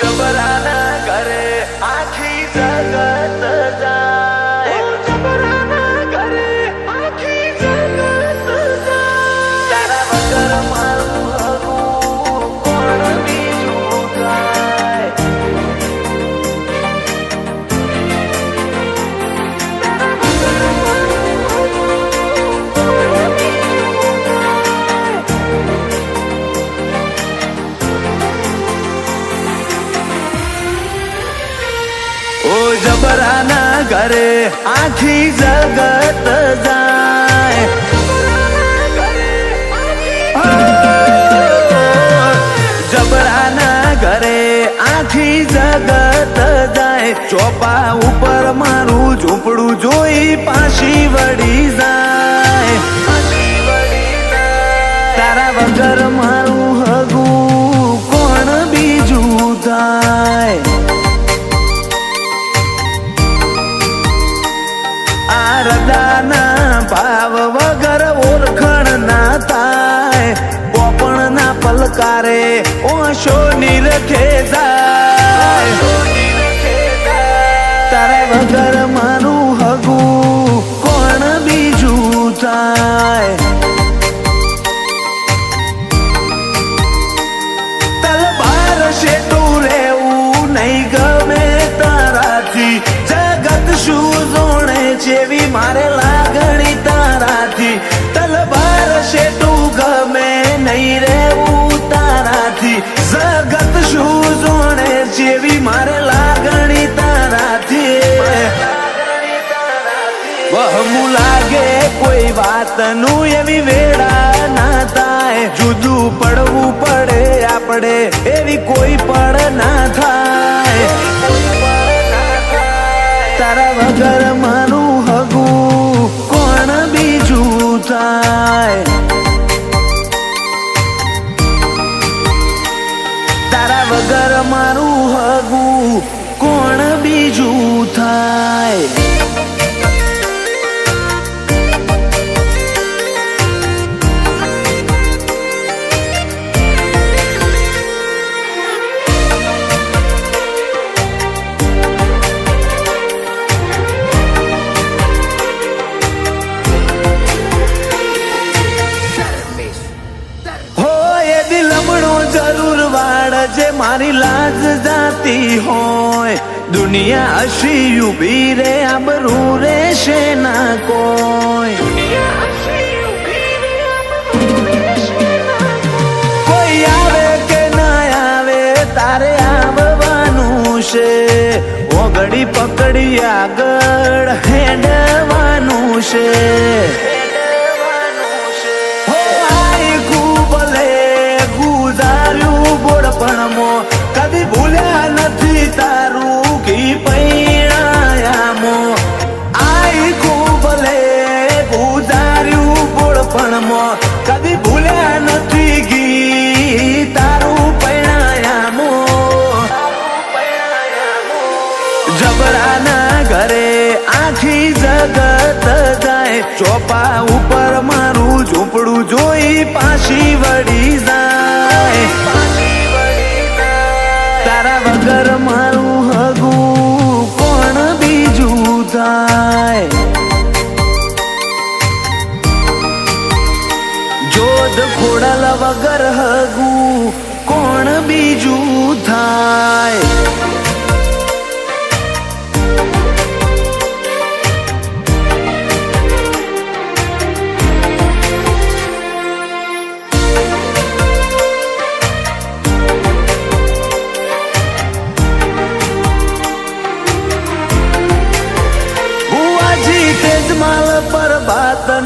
જબરાના ઘરે આખી જગત જાય, જબરાના ઘરે આખી જગત જાય, તારા વગર મારું હગું કોણ બીજું થાય, જબરાના ઘરે આખી જગત જાય, જબરાના ઘરે આખી જગત જાય, ચોપા ઉપર મારું ઝૂંપડું જોઈ પાછી વળી જાય, તારા વગર મારું હગું કોણ બીજું થાય, રદાના ભાવ વગર ઓળખણ ના થાય, પોપણ ના પલકારે ઓશો નિરખે જાય, તારા વગર મારું હગું કોણ બીજું થાય, તલવાર શેઠું રહેવું નહીં ગમે તારાથી, જગત શું જોણે જેવી મારે લાગણી તારાથી, તલવાર શેઠું ગમે નહીં રહેવું તારાથી, જગત શું જોણે જેવી મારે લાગણી તારાથી, વહમું લાગે કોઈ વાતનું એવી વેળા ના થાય, જુદું પડવું પડે આપણે એવી કોઈ પણ ના થાય, તારા વગર મારું હગું કોણ બીજું થાય, તારા વગર મારું હગું કોણ બીજું થાય, જરૂર વાળજે મારી લાજ જાતી હોય, દુનિયા હસી ઉભી રે આબરૂ રહેશે ના કોઈ, કોઈ આવે કે ના આવે તારે આવવાનું છે, ઓગળી પકડી આગળ હેડવાનું છે, કદી ભૂલ્યા નથી તારું ઘી પૈણાયામો, આઈ ખૂબ ભલે ગુજાર્યું બોળપણમાં, કદી ભૂલ્યા નથી ઘી તારું પૈણાયામો, જબરાના ઘરે આખી જગત જાય, ચોપા ઉપર મારું ઝૂંપડું જોઈ પાછી વળી જાય, તારા વગર મારું હગું કોણ બીજું થાય, જોધ ખોડલ વગર હગું કોણ બીજું થાય,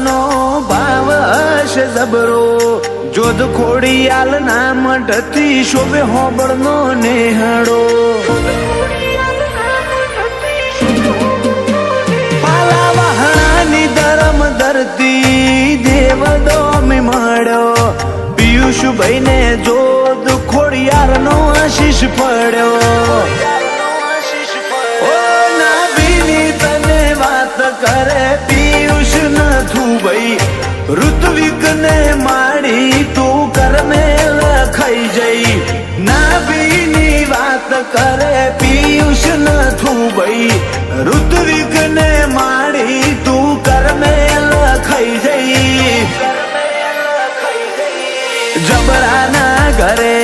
નો ભાવ હશે જબરો, જોધ ખોડિયાલ ના મઢથી શોભે હોબળનો નેહડો, પાલા વહાણાની ધરમ ધરતી દેવડો મળ્યો, પિયુષભાઈ ને જોધ ખોડિયાર નો આશીષ પડ્યો, કરે પિયુષ નથું ભાઈ ઋત્વિક ને માડી તું કરમે લખાઈ જઈ, નાભીની વાત કરે પિયુષ નથું ભાઈ ઋત્વિક ને માડી તું કરમે લખાઈ જઈ જબરાના ઘરે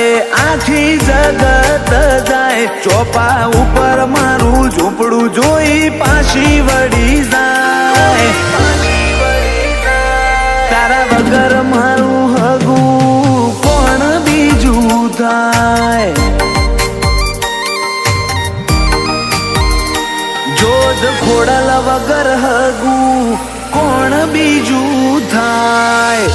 આખી જગત જાય ચોપા ઉપર મારું ઝૂંપડું જોઈ પાછી વળી જાય તારા વગર મારું હગું કોણ બીજું થાય જોધ ખોડલ વગર હગું કોણ બીજું થાય